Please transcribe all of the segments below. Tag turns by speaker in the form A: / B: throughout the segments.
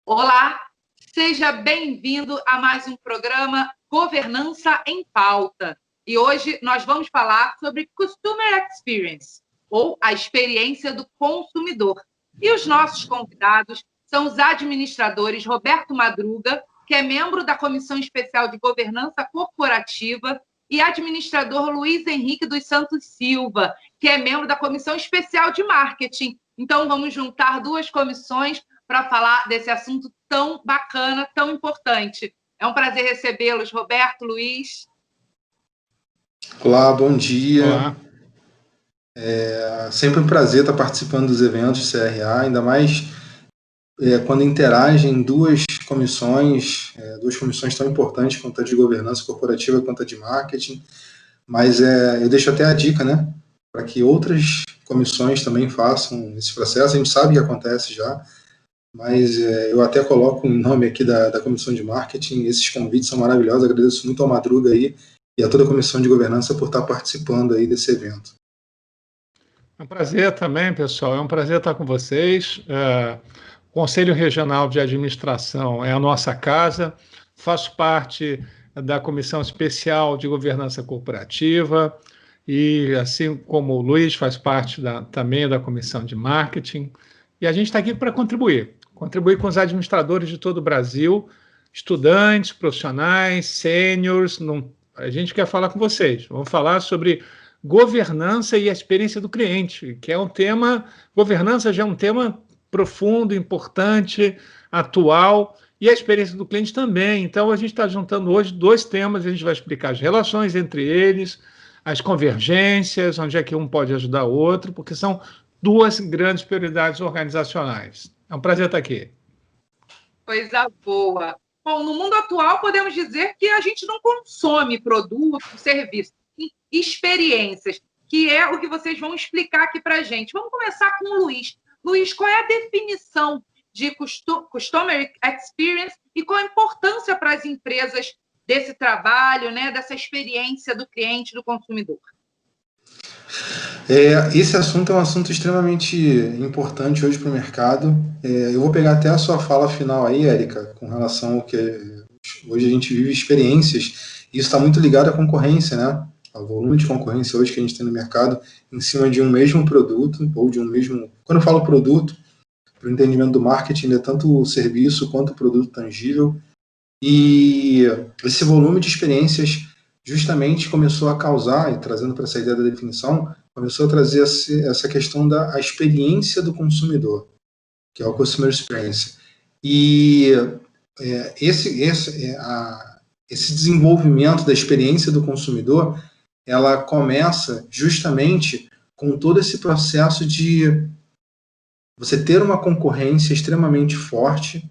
A: Olá, seja bem-vindo a mais um programa Governança em Pauta. E hoje nós vamos falar sobre Customer Experience, ou a experiência do consumidor. E os nossos convidados são os administradores Roberto Madruga, que é membro da Comissão Especial de Governança Corporativa, e administrador Luiz Henrique dos Santos Silva, que é membro da Comissão Especial de Marketing. Então, vamos juntar duas comissões para falar desse assunto tão bacana, tão importante. É um prazer recebê-los, Roberto, Luiz.
B: Olá, bom dia.
C: Olá.
B: É sempre um prazer estar participando dos eventos do CRA, ainda mais quando interagem duas comissões tão importantes, quanto a de governança corporativa quanto a de marketing. Mas eu deixo até a dica, né, para que outras comissões também façam esse processo. A gente sabe que acontece já, mas eu até coloco um nome aqui da Comissão de Marketing. Esses convites são maravilhosos, agradeço muito ao Madruga aí e a toda a Comissão de Governança por estar participando aí desse evento.
C: É um prazer também, pessoal, é um prazer estar com vocês. O Conselho Regional de Administração é a nossa casa, faço parte da Comissão Especial de Governança Corporativa e, assim como o Luiz, faz parte também da Comissão de Marketing. E a gente está aqui para contribuir com os administradores de todo o Brasil, estudantes, profissionais, sêniors. A gente quer falar com vocês. Vamos falar sobre governança e a experiência do cliente, que é um tema, governança já é um tema profundo, importante, atual, e a experiência do cliente também. Então, a gente está juntando hoje dois temas, a gente vai explicar as relações entre eles, as convergências, onde é que um pode ajudar o outro, porque são duas grandes prioridades organizacionais. É um prazer estar aqui.
A: Coisa boa. Bom, no mundo atual, podemos dizer que a gente não consome produtos, serviços, experiências, que é o que vocês vão explicar aqui para a gente. Vamos começar com o Luiz. Luiz, qual é a definição de Customer Experience e qual a importância para as empresas desse trabalho, né, dessa experiência do cliente, do consumidor?
B: Esse assunto é um assunto extremamente importante hoje para o mercado. Eu vou pegar até a sua fala final aí, Érica, com relação ao que hoje a gente vive experiências, e isso está muito ligado à concorrência, né? Ao volume de concorrência hoje que a gente tem no mercado em cima de um mesmo produto, ou de um mesmo... Quando eu falo produto, para o entendimento do marketing, é tanto o serviço quanto o produto tangível, e esse volume de experiências justamente começou a causar, e trazendo para essa ideia da definição, começou a trazer essa questão da experiência do consumidor, que é o Customer Experience. E esse desenvolvimento da experiência do consumidor, ela começa justamente com todo esse processo de você ter uma concorrência extremamente forte,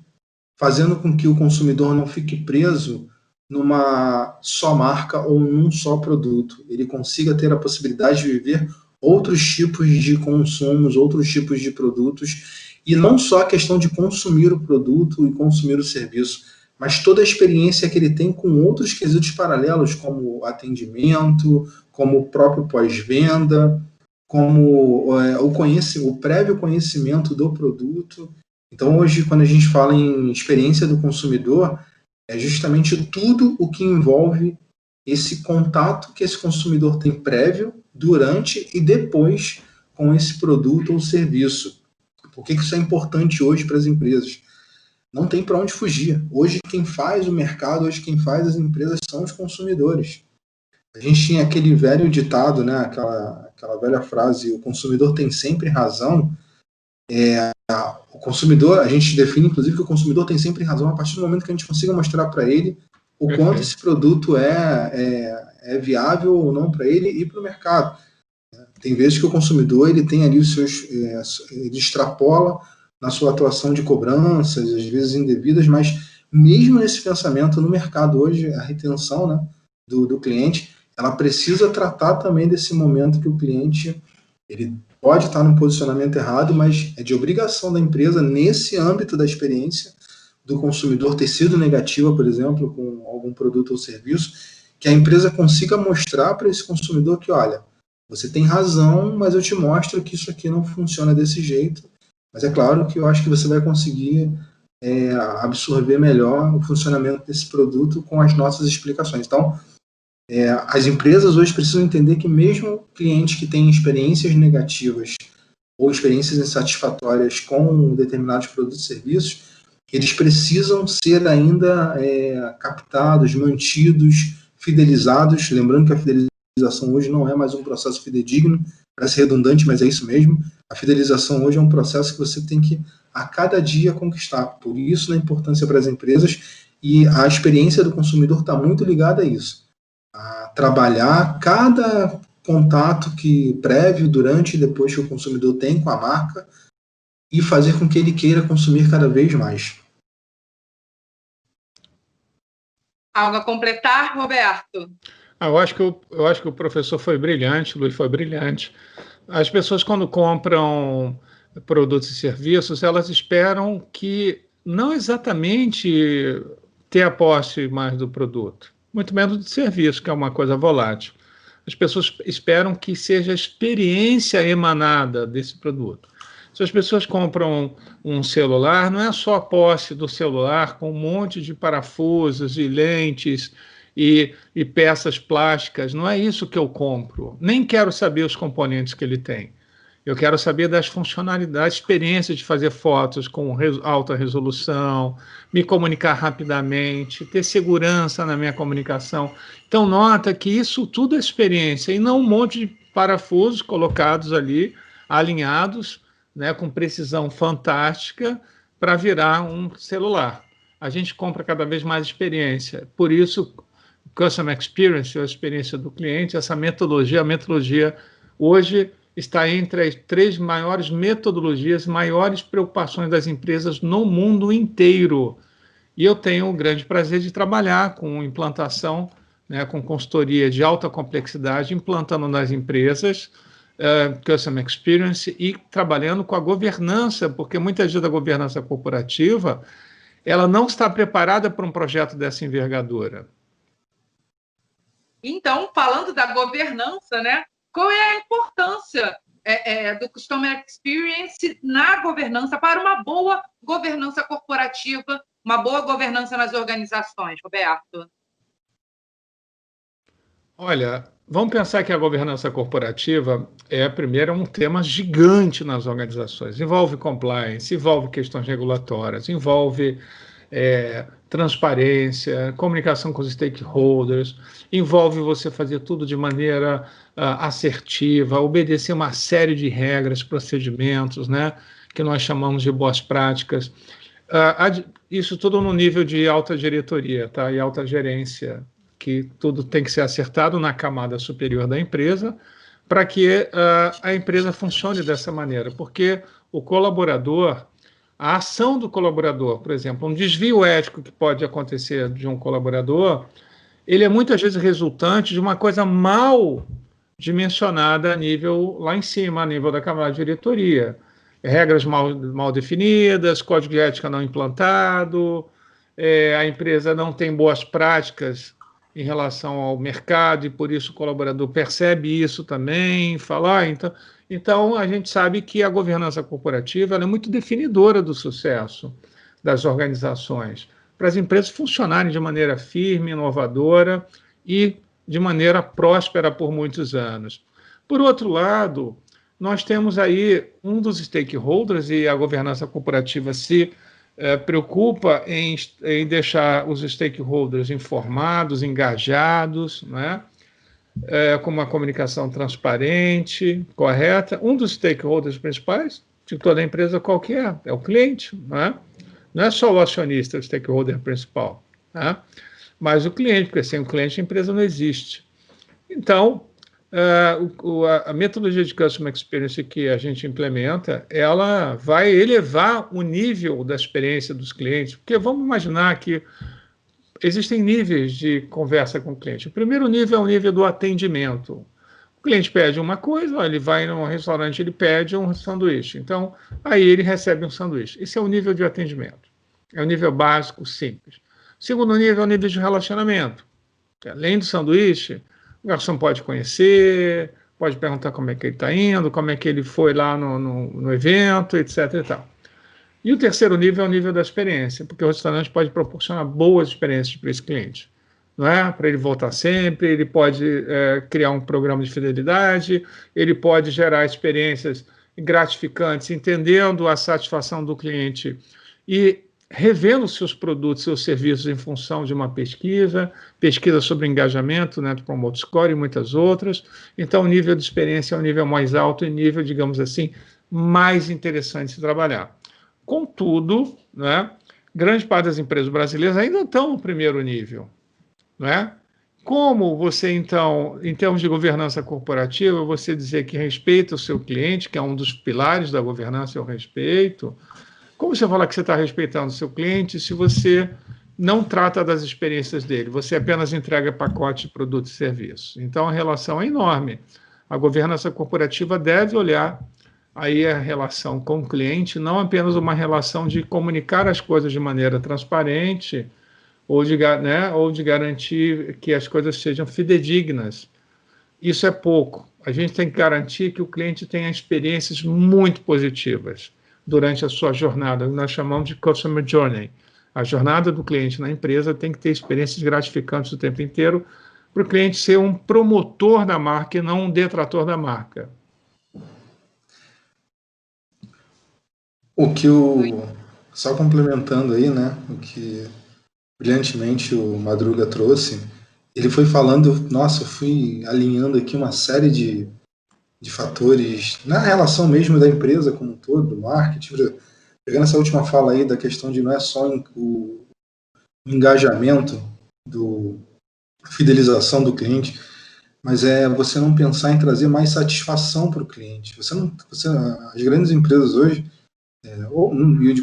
B: fazendo com que o consumidor não fique preso numa só marca ou num só produto. Ele consiga ter a possibilidade de viver outros tipos de consumos, outros tipos de produtos, e não só a questão de consumir o produto e consumir o serviço, mas toda a experiência que ele tem com outros quesitos paralelos, como atendimento, como o próprio pós-venda, como o prévio conhecimento do produto. Então, hoje, quando a gente fala em experiência do consumidor, é justamente tudo o que envolve esse contato que esse consumidor tem prévio, durante e depois com esse produto ou serviço. Por que isso é importante hoje para as empresas? Não tem para onde fugir. Hoje quem faz o mercado, hoje quem faz as empresas são os consumidores. A gente tinha aquele velho ditado, né, aquela velha frase, o consumidor tem sempre razão. O consumidor, a gente define inclusive que o consumidor tem sempre razão a partir do momento que a gente consiga mostrar para ele o quanto esse produto é viável ou não para ele e para o mercado. Tem vezes que o consumidor ele tem ali ele extrapola na sua atuação de cobranças, às vezes indevidas, mas mesmo nesse pensamento no mercado hoje, a retenção, né, do cliente, ela precisa tratar também desse momento que o cliente ele pode estar num posicionamento errado, mas é de obrigação da empresa, nesse âmbito da experiência do consumidor ter sido negativa, por exemplo, com algum produto ou serviço, que a empresa consiga mostrar para esse consumidor que, olha, você tem razão, mas eu te mostro que isso aqui não funciona desse jeito. Mas é claro que eu acho que você vai conseguir absorver melhor o funcionamento desse produto com as nossas explicações. Então, as empresas hoje precisam entender que mesmo clientes que têm experiências negativas ou experiências insatisfatórias com determinados produtos e serviços, eles precisam ser ainda captados, mantidos, fidelizados. Lembrando que a fidelização hoje não é mais um processo fidedigno, parece redundante, mas é isso mesmo. A fidelização hoje é um processo que você tem que, a cada dia, conquistar. Por isso, a importância para as empresas, e a experiência do consumidor está muito ligada a isso. A trabalhar cada contato prévio, durante e depois que o consumidor tem com a marca, e fazer com que ele queira consumir cada vez mais.
A: Algo a completar, Roberto?
C: Eu acho que o professor foi brilhante, o Luiz foi brilhante. As pessoas, quando compram produtos e serviços, elas esperam que não exatamente ter a posse mais do produto, muito menos do serviço, que é uma coisa volátil. As pessoas esperam que seja a experiência emanada desse produto. Se as pessoas compram um celular, não é só a posse do celular com um monte de parafusos e lentes e peças plásticas, não é isso que eu compro. Nem quero saber os componentes que ele tem. Eu quero saber das funcionalidades, experiências de fazer fotos com alta resolução, me comunicar rapidamente, ter segurança na minha comunicação. Então, nota que isso tudo é experiência e não um monte de parafusos colocados ali, alinhados, né, com precisão fantástica, para virar um celular. A gente compra cada vez mais experiência. Por isso, Customer Experience, a experiência do cliente, essa metodologia, a metodologia hoje está entre as 3 maiores metodologias, maiores preocupações das empresas no mundo inteiro. E eu tenho o grande prazer de trabalhar com implantação, né, com consultoria de alta complexidade, implantando nas empresas Customer Experience e trabalhando com a governança, porque muitas vezes a governança corporativa ela não está preparada para um projeto dessa envergadura.
A: Então, falando da governança, né? Qual é a importância do Customer Experience na governança para uma boa governança corporativa, uma boa governança nas organizações, Roberto?
C: Olha, vamos pensar que a governança corporativa primeiro, um tema gigante nas organizações. Envolve compliance, envolve questões regulatórias, envolve transparência, comunicação com os stakeholders, envolve você fazer tudo de maneira assertiva, obedecer uma série de regras, procedimentos, né, que nós chamamos de boas práticas. Isso tudo no nível de alta diretoria, tá, e alta gerência, que tudo tem que ser acertado na camada superior da empresa para que a empresa funcione dessa maneira, porque o colaborador, a ação do colaborador, por exemplo, um desvio ético que pode acontecer de um colaborador, ele é muitas vezes resultante de uma coisa mal dimensionada a nível lá em cima, a nível da camada de diretoria. Regras mal definidas, código de ética não implantado, a empresa não tem boas práticas em relação ao mercado e por isso o colaborador percebe isso também, fala, então a gente sabe que a governança corporativa ela é muito definidora do sucesso das organizações, para as empresas funcionarem de maneira firme, inovadora e de maneira próspera por muitos anos. Por outro lado, nós temos aí um dos stakeholders, e a governança corporativa se preocupa em deixar os stakeholders informados, engajados, né? Com uma comunicação transparente, correta. Um dos stakeholders principais de toda a empresa qualquer é o cliente, né? Não é só o acionista, o stakeholder principal, né? Mas o cliente, porque sem o cliente a empresa não existe. Então, a metodologia de Customer Experience que a gente implementa, ela vai elevar o nível da experiência dos clientes, porque vamos imaginar que existem níveis de conversa com o cliente. O primeiro nível é o nível do atendimento. O cliente pede uma coisa, ele vai num restaurante, ele pede um sanduíche. Então, aí ele recebe um sanduíche. Esse é o nível de atendimento. É o nível básico, simples. O segundo nível é o nível de relacionamento. Além do sanduíche, o garçom pode conhecer, pode perguntar como é que ele está indo, como é que ele foi lá no evento, etc. e tal. E o terceiro nível é o nível da experiência, porque o restaurante pode proporcionar boas experiências para esse cliente, não é? Para ele voltar sempre, ele pode criar um programa de fidelidade, ele pode gerar experiências gratificantes, entendendo a satisfação do cliente e revendo seus produtos, seus serviços em função de uma pesquisa sobre engajamento, né, do Promote Score e muitas outras. Então, o nível de experiência é um nível mais alto e nível, digamos assim, mais interessante de trabalhar. Contudo, né, grande parte das empresas brasileiras ainda estão no primeiro nível. Né? Como você, então, em termos de governança corporativa, você dizer que respeita o seu cliente, que é um dos pilares da governança, é o respeito. Como você fala que você está respeitando o seu cliente se você não trata das experiências dele, você apenas entrega pacote de produtos e serviços? Então, a relação é enorme. A governança corporativa deve olhar aí a relação com o cliente, não apenas uma relação de comunicar as coisas de maneira transparente ou de garantir que as coisas sejam fidedignas. Isso é pouco. A gente tem que garantir que o cliente tenha experiências muito positivas durante a sua jornada, nós chamamos de Customer Journey. A jornada do cliente na empresa tem que ter experiências gratificantes o tempo inteiro para o cliente ser um promotor da marca e não um detrator da marca.
B: Só complementando aí, né, o que brilhantemente o Madruga trouxe, ele foi falando, nossa, eu fui alinhando aqui uma série de fatores na relação mesmo da empresa como um todo, do marketing, pegando essa última fala aí da questão de não é só o engajamento, a fidelização do cliente, mas é você não pensar em trazer mais satisfação para o cliente. As grandes empresas hoje,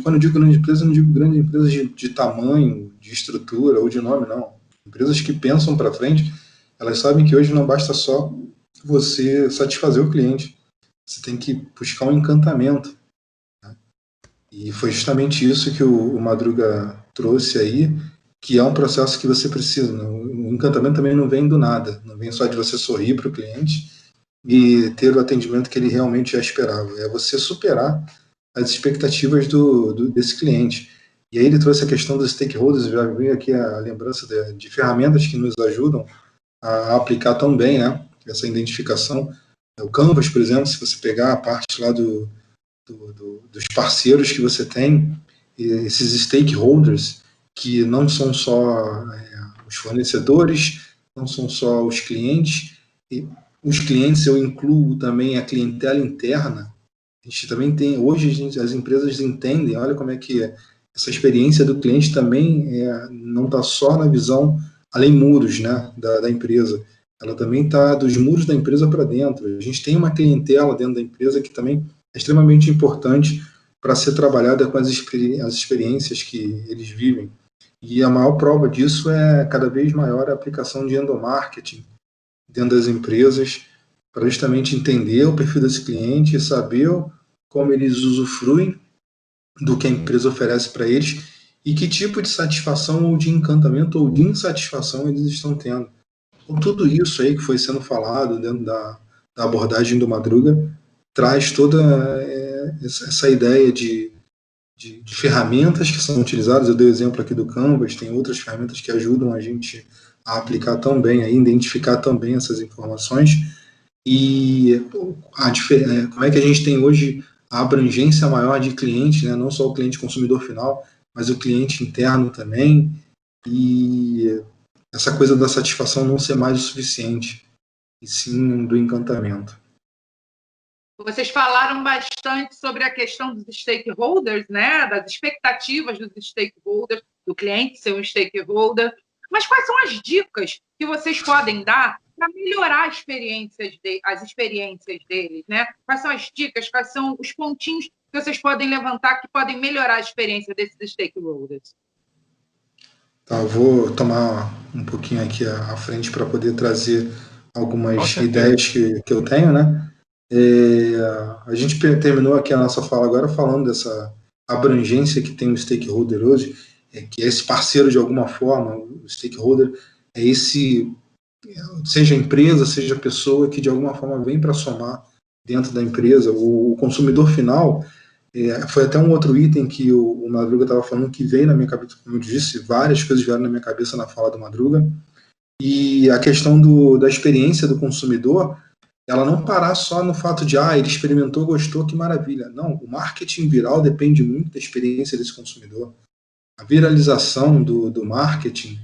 B: quando eu digo grande empresa, eu não digo grandes empresas de tamanho, de estrutura ou de nome, não. Empresas que pensam para frente, elas sabem que hoje não basta só você satisfazer o cliente, você tem que buscar um encantamento. Né? E foi justamente isso que o Madruga trouxe aí, que é um processo que você precisa. Né? O encantamento também não vem do nada, não vem só de você sorrir para o cliente e ter o atendimento que ele realmente já esperava. É você superar as expectativas desse cliente. E aí ele trouxe a questão dos stakeholders, já veio aqui a lembrança de ferramentas que nos ajudam a aplicar tão bem, né, essa identificação. O Canvas, por exemplo, se você pegar a parte lá dos parceiros que você tem, esses stakeholders, que não são só os fornecedores, não são só os clientes, e os clientes eu incluo também a clientela interna. A gente também tem, hoje as empresas entendem, olha como é que essa experiência do cliente também não está só na visão além muros, né, da empresa, ela também está dos muros da empresa para dentro. A gente tem uma clientela dentro da empresa que também é extremamente importante para ser trabalhada com as experiências que eles vivem. E a maior prova disso é cada vez maior a aplicação de endomarketing dentro das empresas, para justamente entender o perfil desse cliente e saber como eles usufruem do que a empresa oferece para eles e que tipo de satisfação ou de encantamento ou de insatisfação eles estão tendo. Então, tudo isso aí que foi sendo falado dentro da abordagem do Madruga traz toda essa ideia de ferramentas que são utilizadas. Eu dei o exemplo aqui do Canvas, tem outras ferramentas que ajudam a gente a aplicar tão bem, a identificar tão bem essas informações. E como é que a gente tem hoje a abrangência maior de clientes, né? Não só o cliente consumidor final, mas o cliente interno também, e essa coisa da satisfação não ser mais o suficiente, e sim do encantamento.
A: Vocês falaram bastante sobre a questão dos stakeholders, né? Das expectativas dos stakeholders, do cliente ser um stakeholder, mas quais são as dicas que vocês podem dar para melhorar as experiências deles, né? Quais são as dicas, quais são os pontinhos que vocês podem levantar que podem melhorar a experiência desses stakeholders?
B: Tá, eu vou tomar um pouquinho aqui à frente para poder trazer algumas ideias que eu tenho, né? A gente terminou aqui a nossa fala agora falando dessa abrangência que tem o stakeholder hoje, que é esse parceiro de alguma forma. O stakeholder é esse seja empresa, seja pessoa que de alguma forma vem para somar dentro da empresa. O consumidor final, foi até um outro item que o Madruga estava falando que veio na minha cabeça, como eu disse, várias coisas vieram na minha cabeça na fala do Madruga, e a questão da experiência do consumidor, ela não parar só no fato de, ele experimentou, gostou, que maravilha. Não, o marketing viral depende muito da experiência desse consumidor. A viralização do marketing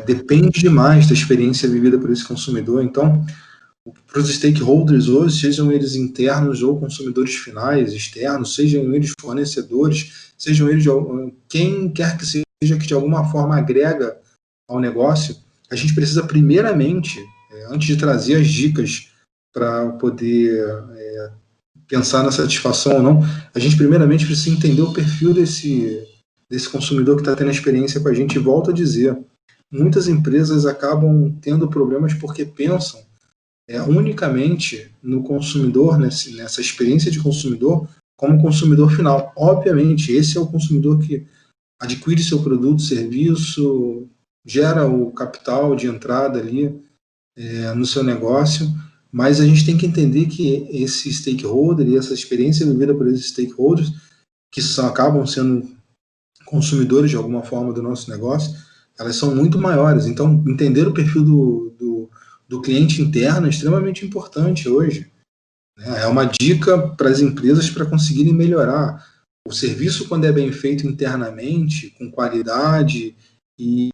B: depende demais da experiência vivida por esse consumidor. Então, para os stakeholders hoje, sejam eles internos ou consumidores finais, externos, sejam eles fornecedores, sejam eles quem quer que seja que de alguma forma agrega ao negócio, a gente precisa primeiramente, antes de trazer as dicas para poder pensar na satisfação ou não, a gente primeiramente precisa entender o perfil desse consumidor que está tendo a experiência com a gente. E volto a dizer, muitas empresas acabam tendo problemas porque pensam unicamente no consumidor, nessa experiência de consumidor, como consumidor final. Obviamente, esse é o consumidor que adquire seu produto, serviço, gera o capital de entrada ali no seu negócio, mas a gente tem que entender que esse stakeholder e essa experiência vivida por esses stakeholders, que acabam sendo consumidores de alguma forma do nosso negócio, elas são muito maiores. Então, entender o perfil do cliente interno é extremamente importante hoje. É uma dica para as empresas para conseguirem melhorar. O serviço, quando é bem feito internamente, com qualidade e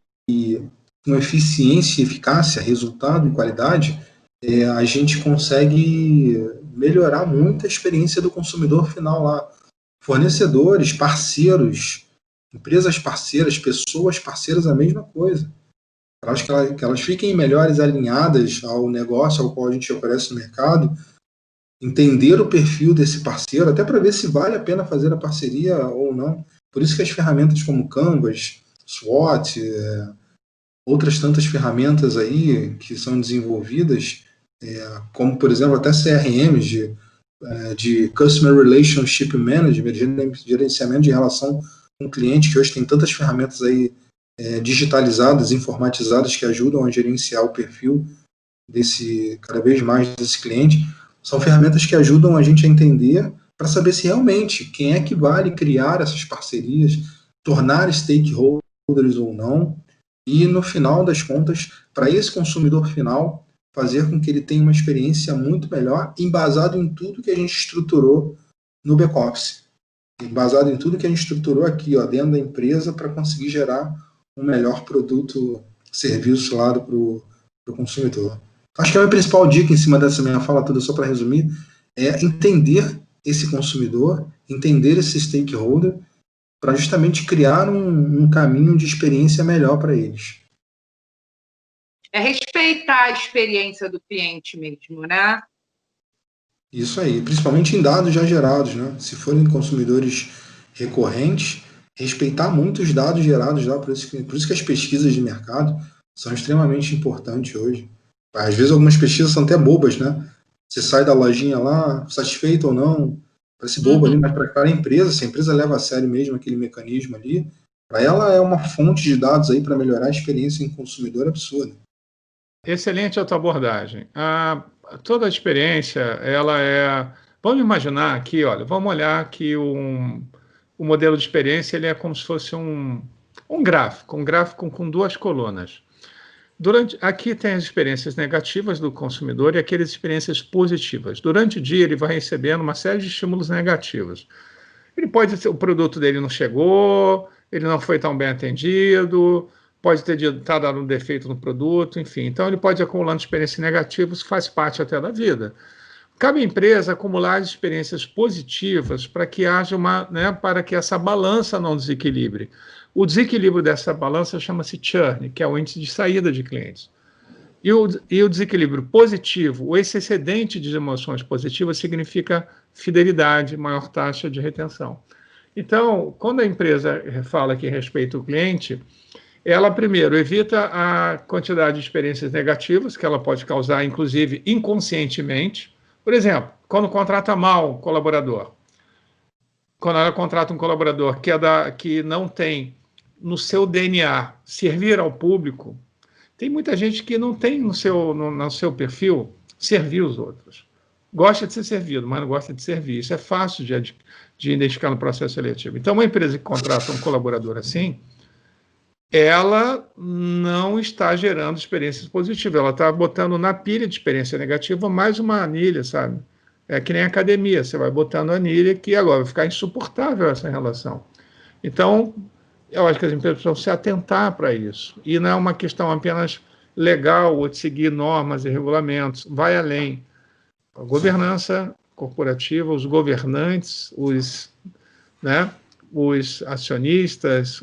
B: com eficiência e eficácia, resultado e qualidade, a gente consegue melhorar muito a experiência do consumidor final lá. Fornecedores, parceiros, empresas parceiras, pessoas parceiras, a mesma coisa. Para que elas fiquem melhores alinhadas ao negócio ao qual a gente oferece no mercado, entender o perfil desse parceiro, até para ver se vale a pena fazer a parceria ou não. Por isso que as ferramentas como Canvas, SWOT, outras tantas ferramentas aí que são desenvolvidas, como, por exemplo, até CRMs de Customer Relationship Management, gerenciamento de relação com o cliente, que hoje tem tantas ferramentas aí digitalizadas, informatizadas, que ajudam a gerenciar o perfil cada vez mais desse cliente. São ferramentas que ajudam a gente a entender para saber se realmente quem é que vale criar essas parcerias, tornar stakeholders ou não, e no final das contas, para esse consumidor final, fazer com que ele tenha uma experiência muito melhor, embasado em tudo que a gente estruturou no back-office, embasado em tudo que a gente estruturou aqui, dentro da empresa, para conseguir gerar um melhor produto, serviço lá para o consumidor. Acho que a minha principal dica em cima dessa minha fala toda, só para resumir, é entender esse consumidor, entender esse stakeholder, para justamente criar um caminho de experiência melhor para eles.
A: É respeitar a experiência do cliente mesmo, né?
B: Isso aí, principalmente em dados já gerados, né? Se forem consumidores recorrentes, respeitar muito os dados gerados lá, por isso que as pesquisas de mercado são extremamente importantes hoje. Às vezes algumas pesquisas são até bobas, né? Você sai da lojinha lá, satisfeito ou não, parece bobo ali, mas para a empresa, se a empresa leva a sério mesmo aquele mecanismo ali, para ela é uma fonte de dados aí para melhorar a experiência em consumidor absurda.
C: Excelente a tua abordagem. Toda a experiência, ela é... Vamos imaginar aqui, olha, vamos olhar que o modelo de experiência ele é como se fosse um gráfico com duas colunas. Aqui tem as experiências negativas do consumidor e aquelas experiências positivas. Durante o dia, ele vai recebendo uma série de estímulos negativos. O produto dele não chegou, ele não foi tão bem atendido, pode ter dado um defeito no produto, enfim. Então, ele pode ir acumulando experiências negativas, que faz parte até da vida. Cabe à empresa acumular experiências positivas para que haja para que essa balança não desequilibre. O desequilíbrio dessa balança chama-se churn, que é o índice de saída de clientes. E o desequilíbrio positivo, esse excedente de emoções positivas, significa fidelidade, maior taxa de retenção. Então, quando a empresa fala que respeita o cliente, ela, primeiro, evita a quantidade de experiências negativas que ela pode causar, inclusive inconscientemente. Por exemplo, quando contrata mal um colaborador. Quando ela contrata um colaborador que não tem no seu DNA servir ao público, Tem muita gente que não tem no seu perfil servir os outros. Gosta de ser servido, mas não gosta de servir. Isso é fácil de identificar no processo seletivo. Então, uma empresa que contrata um colaborador assim, ela não está gerando experiências positivas, ela está botando na pilha de experiência negativa mais uma anilha, sabe? É que nem academia, você vai botando anilha que agora vai ficar insuportável essa relação. Então, eu acho que as empresas precisam se atentar para isso. E não é uma questão apenas legal ou de seguir normas e regulamentos, vai além. A governança corporativa, os governantes, os acionistas,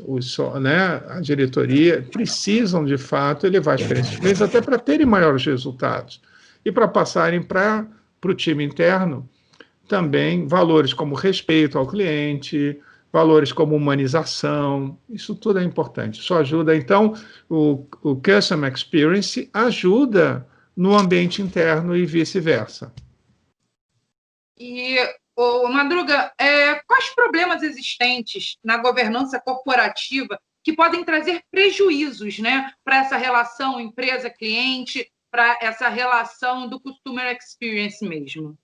C: a diretoria, precisam, de fato, elevar a experiência de clientes até para terem maiores resultados e para passarem para o time interno também valores como respeito ao cliente, valores como humanização, isso tudo é importante. Isso ajuda, então, o Customer Experience ajuda no ambiente interno e vice-versa.
A: E, Madruga, quais problemas existentes na governança corporativa que podem trazer prejuízos, né, para essa relação empresa-cliente, para essa relação do Customer Experience mesmo?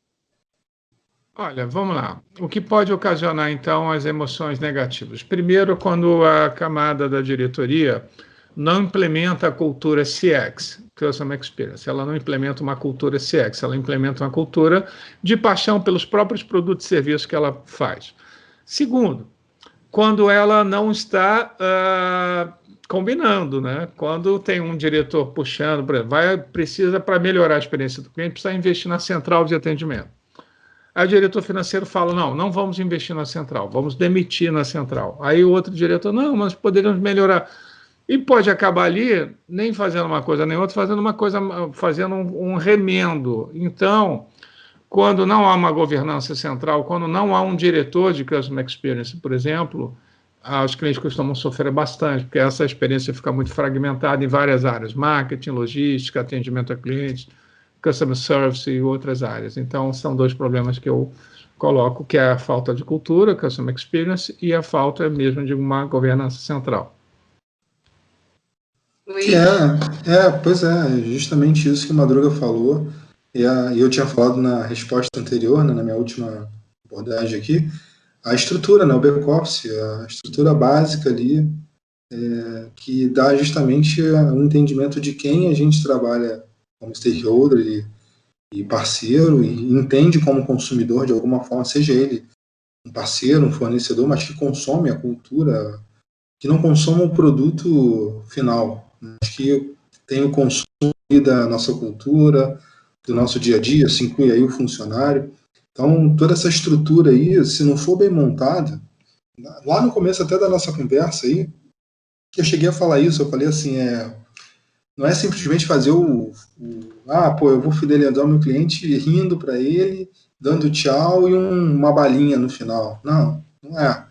C: Olha, vamos lá. O que pode ocasionar, então, as emoções negativas? Primeiro, quando a camada da diretoria não implementa a cultura CX, Customer Experience. Ela não implementa uma cultura CX, ela implementa uma cultura de paixão pelos próprios produtos e serviços que ela faz. Segundo, quando ela não está combinando, né? Quando tem um diretor puxando, por exemplo, precisa, para melhorar a experiência do cliente, precisa investir na central de atendimento. Aí o diretor financeiro fala, não vamos investir na central, vamos demitir na central. Aí o outro diretor, não, mas poderíamos melhorar. E pode acabar ali, nem fazendo uma coisa nem outra, fazendo um remendo. Então, quando não há uma governança central, quando não há um diretor de Customer Experience, por exemplo, os clientes costumam sofrer bastante, porque essa experiência fica muito fragmentada em várias áreas, marketing, logística, atendimento a clientes, Customer Service e outras áreas. Então, são dois problemas que eu coloco, que é a falta de cultura, Customer Experience, e a falta mesmo de uma governança central.
B: Pois é, justamente isso que o Madruga falou, e eu tinha falado na resposta anterior, né, na minha última abordagem aqui, a estrutura, né, o back-office, a estrutura básica ali, que dá justamente um entendimento de quem a gente trabalha como stakeholder e parceiro, e entende como consumidor de alguma forma, seja ele um parceiro, um fornecedor, mas que consome a cultura, que não consoma o produto final, mas que tem o consumo da nossa cultura, do nosso dia a dia, se inclui aí o funcionário. Então, toda essa estrutura aí, se não for bem montada, lá no começo até da nossa conversa aí, que eu cheguei a falar isso, eu falei assim, não é simplesmente fazer eu vou fidelizar o meu cliente rindo para ele, dando tchau e uma balinha no final. Não é.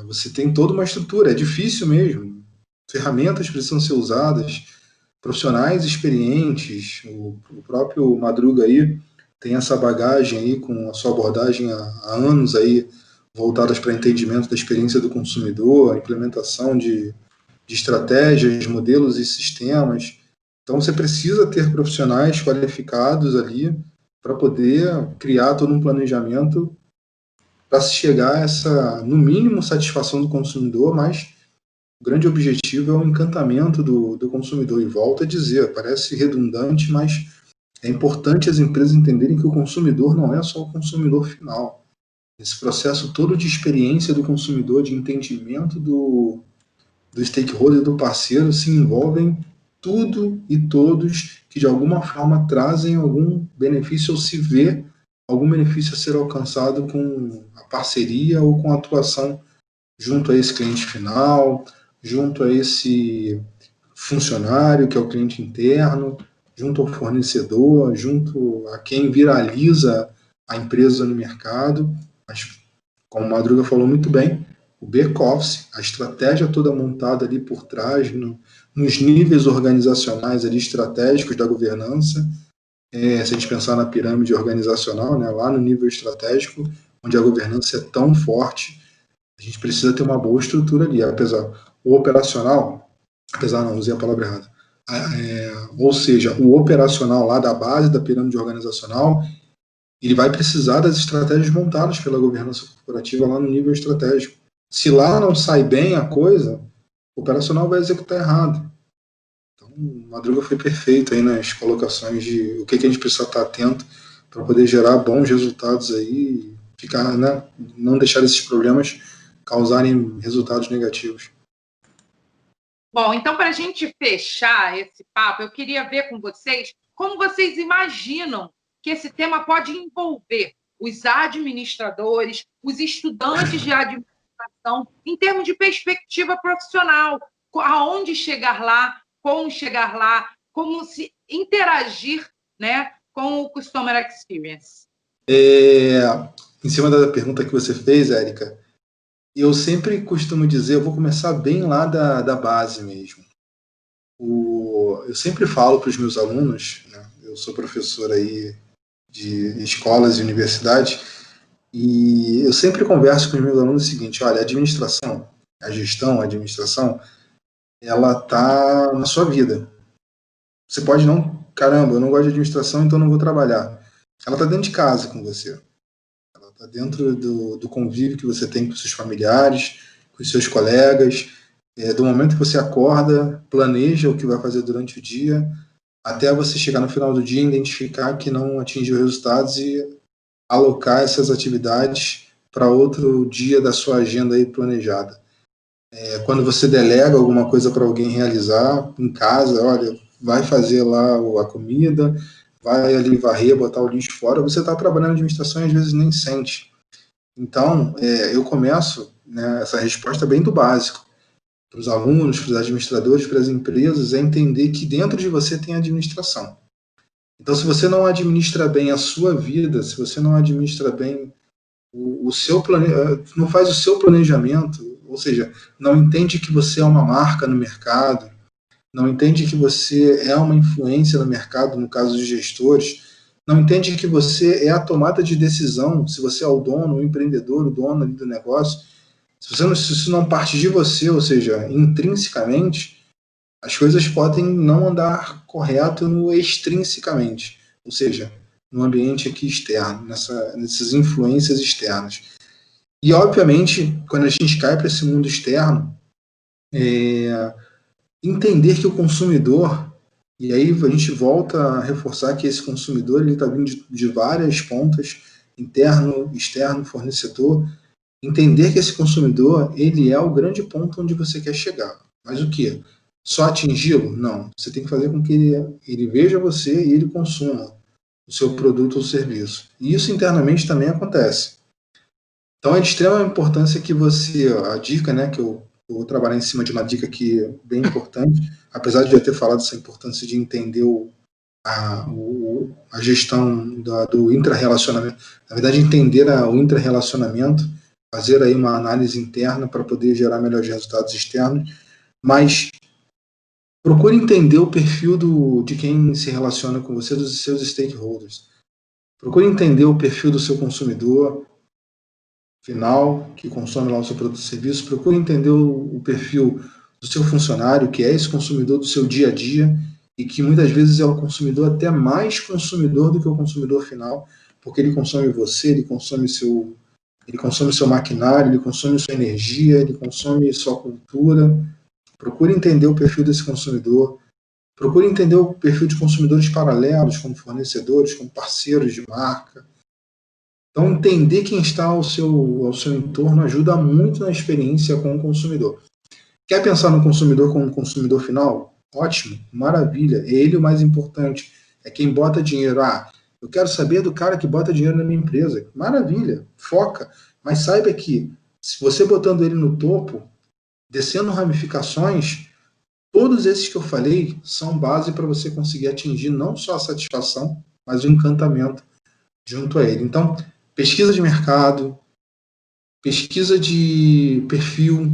B: Você tem toda uma estrutura, é difícil mesmo. Ferramentas precisam ser usadas, profissionais experientes, o próprio Madruga aí tem essa bagagem aí com a sua abordagem há anos aí, voltadas para entendimento da experiência do consumidor, a implementação de estratégias, modelos e sistemas. Então, você precisa ter profissionais qualificados ali para poder criar todo um planejamento para se chegar a essa, no mínimo, satisfação do consumidor, mas o grande objetivo é o encantamento do consumidor. E volto a dizer, parece redundante, mas é importante as empresas entenderem que o consumidor não é só o consumidor final. Esse processo todo de experiência do consumidor, de entendimento do stakeholder, do parceiro, se envolvem tudo e todos que de alguma forma trazem algum benefício ou se vê algum benefício a ser alcançado com a parceria ou com a atuação junto a esse cliente final, junto a esse funcionário que é o cliente interno, junto ao fornecedor, junto a quem viraliza a empresa no mercado. Mas, como o Madruga falou muito bem, o back-office, a estratégia toda montada ali por trás, nos níveis organizacionais ali estratégicos da governança, se a gente pensar na pirâmide organizacional, né, lá no nível estratégico, onde a governança é tão forte, a gente precisa ter uma boa estrutura ali, o operacional, não, usei a palavra errada, ou seja, o operacional lá da base da pirâmide organizacional, ele vai precisar das estratégias montadas pela governança corporativa lá no nível estratégico. Se lá não sai bem a coisa, o operacional vai executar errado. Então, o Madruga foi perfeito aí nas colocações de o que a gente precisa estar atento para poder gerar bons resultados aí e ficar, né, não deixar esses problemas causarem resultados negativos.
A: Bom, então, para a gente fechar esse papo, eu queria ver com vocês como vocês imaginam que esse tema pode envolver os administradores, os estudantes de administração, em termos de perspectiva profissional, aonde chegar lá, como se interagir, né, com o Customer Experience.
B: Em cima da pergunta que você fez, Érica, eu sempre costumo dizer, eu vou começar bem lá da base mesmo. Eu sempre falo para os meus alunos, né, eu sou professor aí de escolas e universidades, e eu sempre converso com os meus alunos o seguinte: olha, a administração, a administração, ela está na sua vida. Você pode não, caramba, eu não gosto de administração, então não vou trabalhar. Ela está dentro de casa com você. Ela está dentro do convívio que você tem com seus familiares, com os seus colegas, do momento que você acorda, planeja o que vai fazer durante o dia, até você chegar no final do dia e identificar que não atingiu resultados e alocar essas atividades para outro dia da sua agenda aí planejada. Quando você delega alguma coisa para alguém realizar em casa, olha, vai fazer lá a comida, vai ali varrer, botar o lixo fora, você está trabalhando em administração e às vezes nem sente. Então, eu começo, né, essa resposta bem do básico, para os alunos, para os administradores, para as empresas, é entender que dentro de você tem administração. Então, se você não administra bem a sua vida, se você não administra bem o seu não faz o seu planejamento, ou seja, não entende que você é uma marca no mercado, não entende que você é uma influência no mercado, no caso de gestores, não entende que você é a tomada de decisão, se você é o dono, o empreendedor, o dono ali do negócio, se isso não parte de você, ou seja, intrinsecamente, as coisas podem não andar correto no extrinsecamente, ou seja, no ambiente aqui externo, nessas influências externas. E, obviamente, quando a gente cai para esse mundo externo, entender que o consumidor, e aí a gente volta a reforçar que esse consumidor ele está vindo de várias pontas, interno, externo, fornecedor, entender que esse consumidor ele é o grande ponto onde você quer chegar. Mas o quê? Só atingi-lo? Não. Você tem que fazer com que ele veja você e ele consuma o seu produto ou serviço. E isso internamente também acontece. Então é de extrema importância que você, a dica, né, que eu vou trabalhar em cima de uma dica que é bem importante, apesar de eu ter falado dessa importância de entender a gestão do intrarrelacionamento, na verdade entender o intrarrelacionamento, fazer aí uma análise interna para poder gerar melhores resultados externos, mas procure entender o perfil de quem se relaciona com você, dos seus stakeholders. Procure entender o perfil do seu consumidor final, que consome lá o seu produto ou serviço. Procure entender o perfil do seu funcionário, que é esse consumidor do seu dia a dia, e que muitas vezes é o consumidor até mais consumidor do que o consumidor final, porque ele consome você, ele consome seu maquinário, ele consome sua energia, ele consome sua cultura. Procure entender o perfil desse consumidor. Procure entender o perfil de consumidores paralelos, como fornecedores, como parceiros de marca. Então, entender quem está ao seu entorno ajuda muito na experiência com o consumidor. Quer pensar no consumidor como consumidor final? Ótimo, maravilha. É ele o mais importante. É quem bota dinheiro. Eu quero saber do cara que bota dinheiro na minha empresa. Maravilha, foca. Mas saiba que, se você botando ele no topo, descendo ramificações, todos esses que eu falei são base para você conseguir atingir não só a satisfação, mas o encantamento junto a ele. Então, pesquisa de mercado, pesquisa de perfil,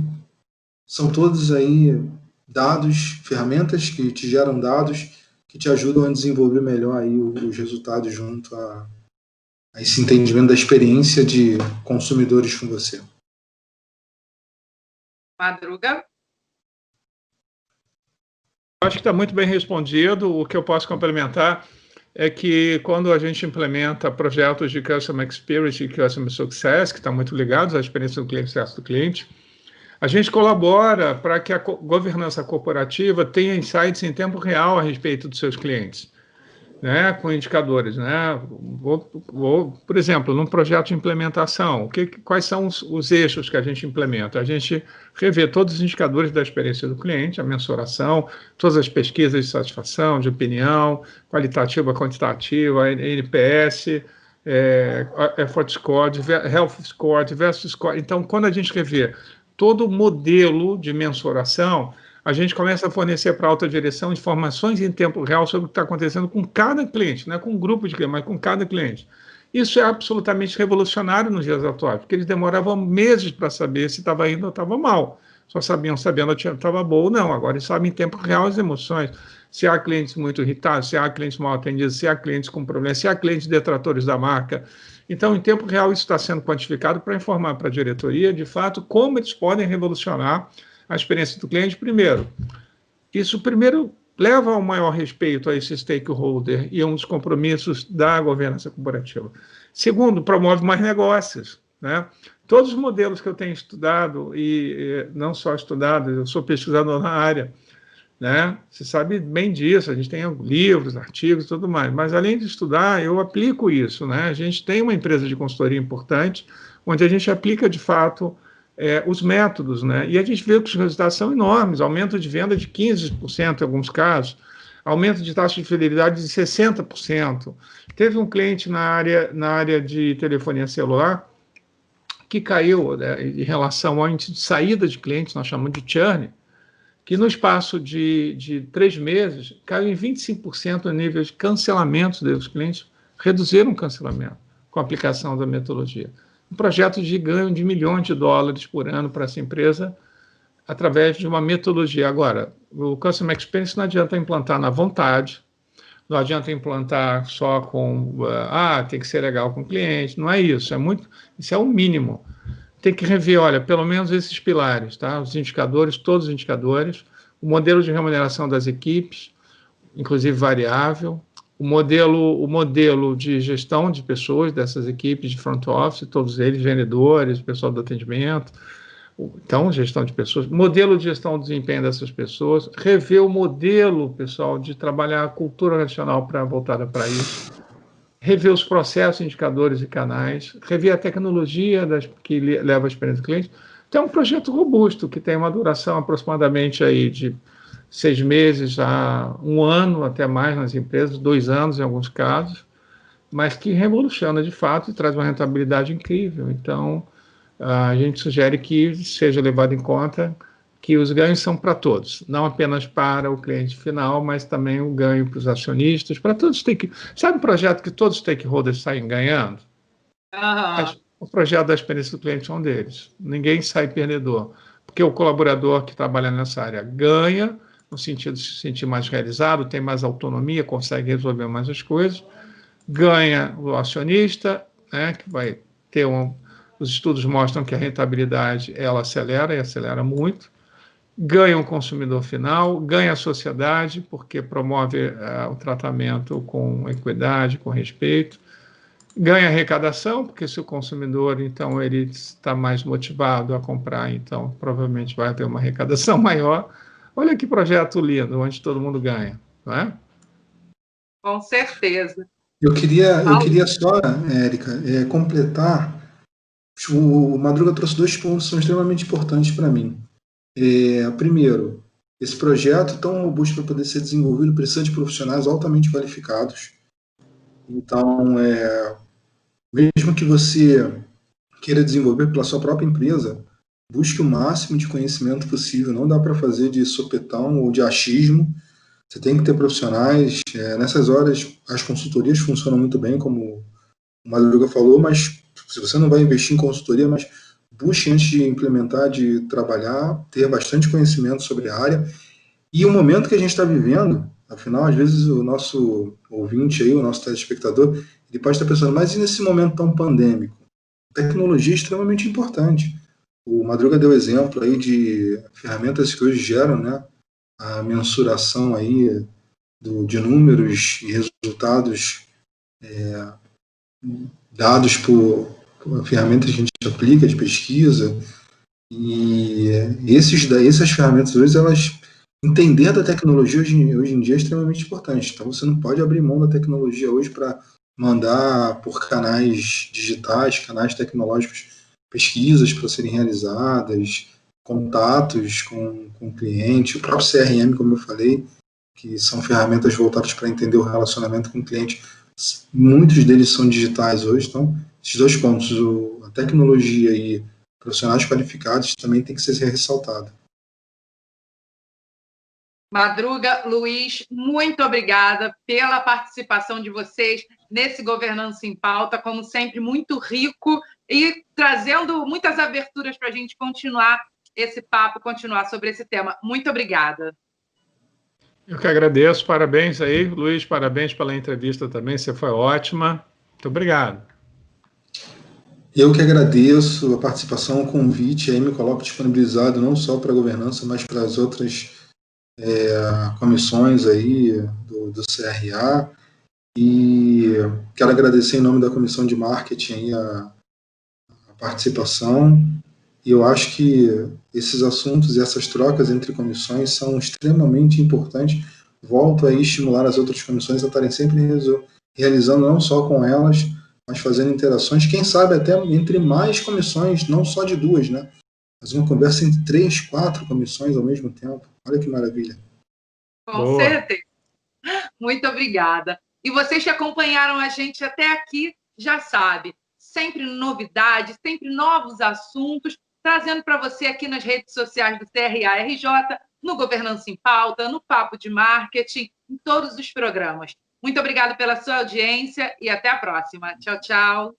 B: são todos aí dados, ferramentas que te geram dados, que te ajudam a desenvolver melhor aí os resultados junto a esse entendimento da experiência de consumidores com você.
A: Madruga?
C: acho que está muito bem respondido. O que eu posso complementar é que quando a gente implementa projetos de Customer Experience e Customer Success, que estão muito ligados à experiência do cliente, sucesso do cliente, a gente colabora para que a governança corporativa tenha insights em tempo real a respeito dos seus clientes, né, com indicadores, né? Por exemplo, num projeto de implementação, quais são os eixos que a gente implementa? A gente revê todos os indicadores da experiência do cliente, a mensuração, todas as pesquisas de satisfação, de opinião, qualitativa, quantitativa, NPS, Effort Score, Health Score, Diversos Score. Então, quando a gente revê todo o modelo de mensuração, a gente começa a fornecer para a alta direção informações em tempo real sobre o que está acontecendo com cada cliente, não é com um grupo de clientes, mas com cada cliente. Isso é absolutamente revolucionário nos dias atuais, porque eles demoravam meses para saber se estava indo ou estava mal. Só sabiam sabendo se estava boa ou não. Agora eles sabem em tempo real as emoções. Se há clientes muito irritados, se há clientes mal atendidos, se há clientes com problemas, se há clientes detratores da marca. Então, em tempo real, isso está sendo quantificado para informar para a diretoria, de fato, como eles podem revolucionar a experiência do cliente. Primeiro, isso primeiro leva ao maior respeito a esse stakeholder e a um dos compromissos da governança corporativa. Segundo, promove mais negócios, né? Todos os modelos que eu tenho estudado, e não só estudado, eu sou pesquisador na área, né? Você sabe bem disso, a gente tem livros, artigos e tudo mais, mas além de estudar, eu aplico isso, né? A gente tem uma empresa de consultoria importante, onde a gente aplica, de fato, os métodos, né? E a gente vê que os resultados são enormes, aumento de venda de 15% em alguns casos, aumento de taxa de fidelidade de 60%. Teve um cliente na área de telefonia celular que caiu, né, em relação ao índice de saída de clientes, nós chamamos de churn, que no espaço de 3 meses caiu em 25% o nível de cancelamentos dos clientes, reduziram o cancelamento com a aplicação da metodologia. Um projeto de ganho de milhões de dólares por ano para essa empresa, através de uma metodologia. Agora, o Customer Experience não adianta implantar na vontade, não adianta implantar só com, tem que ser legal com o cliente, não é isso, isso é o mínimo. Tem que rever, olha, pelo menos esses pilares, tá? Os indicadores, todos os indicadores, o modelo de remuneração das equipes, inclusive variável, o modelo de gestão de pessoas dessas equipes de front office, todos eles, vendedores, pessoal do atendimento, então, gestão de pessoas, modelo de gestão do desempenho dessas pessoas, rever o modelo, pessoal, de trabalhar a cultura nacional voltada para isso, rever os processos, indicadores e canais, rever a tecnologia que leva à experiência do cliente. Então, é um projeto robusto, que tem uma duração aproximadamente aí de 6 meses a 1 ano, até mais nas empresas, 2 anos em alguns casos, mas que revoluciona de fato e traz uma rentabilidade incrível. Então, a gente sugere que seja levado em conta que os ganhos são para todos, não apenas para o cliente final, mas também o ganho para os acionistas, para todos. Sabe um projeto que todos os stakeholders saem ganhando? O projeto da experiência do cliente é um deles. Ninguém sai perdedor, porque o colaborador que trabalha nessa área ganha, no sentido de se sentir mais realizado, tem mais autonomia, consegue resolver mais as coisas, ganha o acionista, né, que vai ter os estudos mostram que a rentabilidade ela acelera, e acelera muito, ganha o consumidor final, ganha a sociedade, porque promove o tratamento com equidade, com respeito, ganha arrecadação, porque se o consumidor, então, ele está mais motivado a comprar, então, provavelmente vai ter uma arrecadação maior. Olha que projeto lindo, onde todo mundo ganha, não é?
A: Com certeza.
B: Eu queria só, Érica, completar. O Madruga trouxe 2 pontos que são extremamente importantes para mim. Primeiro, esse projeto tão robusto para poder ser desenvolvido precisa de profissionais altamente qualificados. Então, mesmo que você queira desenvolver pela sua própria empresa, busque o máximo de conhecimento possível. Não dá para fazer de sopetão ou de achismo. Você tem que ter profissionais. Nessas horas, as consultorias funcionam muito bem, como o Madruga falou, mas se você não vai investir em consultoria, mas busque antes de implementar, de trabalhar, ter bastante conhecimento sobre a área. E o momento que a gente está vivendo, afinal, às vezes o nosso ouvinte aí, o nosso telespectador, ele pode estar pensando, mas e nesse momento tão pandêmico? A tecnologia é extremamente importante. O Madruga deu exemplo aí de ferramentas que hoje geram, né, a mensuração aí de números e resultados dados por ferramentas que a gente aplica de pesquisa. E essas ferramentas hoje, elas entender da tecnologia hoje em dia é extremamente importante. Então você não pode abrir mão da tecnologia hoje para mandar por canais digitais, canais tecnológicos, pesquisas para serem realizadas, contatos com o cliente, o próprio CRM, como eu falei, que são ferramentas voltadas para entender o relacionamento com o cliente. Muitos deles são digitais hoje, então esses dois pontos, a tecnologia e profissionais qualificados, também tem que ser ressaltado.
A: Madruga, Luiz, muito obrigada pela participação de vocês nesse Governança em Pauta, como sempre, muito rico e trazendo muitas aberturas para a gente continuar esse papo, continuar sobre esse tema. Muito obrigada.
C: Eu que agradeço, parabéns aí, Luiz, parabéns pela entrevista também, você foi ótima. Muito obrigado.
B: Eu que agradeço a participação, o convite, aí me coloco disponibilizado não só para a governança, mas para as outras comissões aí do CRA, e quero agradecer em nome da Comissão de Marketing aí a participação, e eu acho que esses assuntos e essas trocas entre comissões são extremamente importantes. Volto a estimular as outras comissões a estarem sempre realizando, não só com elas, mas fazendo interações, quem sabe até entre mais comissões, não só de duas, né? Fazer uma conversa entre 3, 4 comissões ao mesmo tempo. Olha que maravilha.
A: Com certeza. Muito obrigada. E vocês que acompanharam a gente até aqui, já sabe, sempre novidades, sempre novos assuntos, trazendo para você aqui nas redes sociais do CRA-RJ, no Governança em Pauta, no Papo de Marketing, em todos os programas. Muito obrigada pela sua audiência e até a próxima. Tchau, tchau.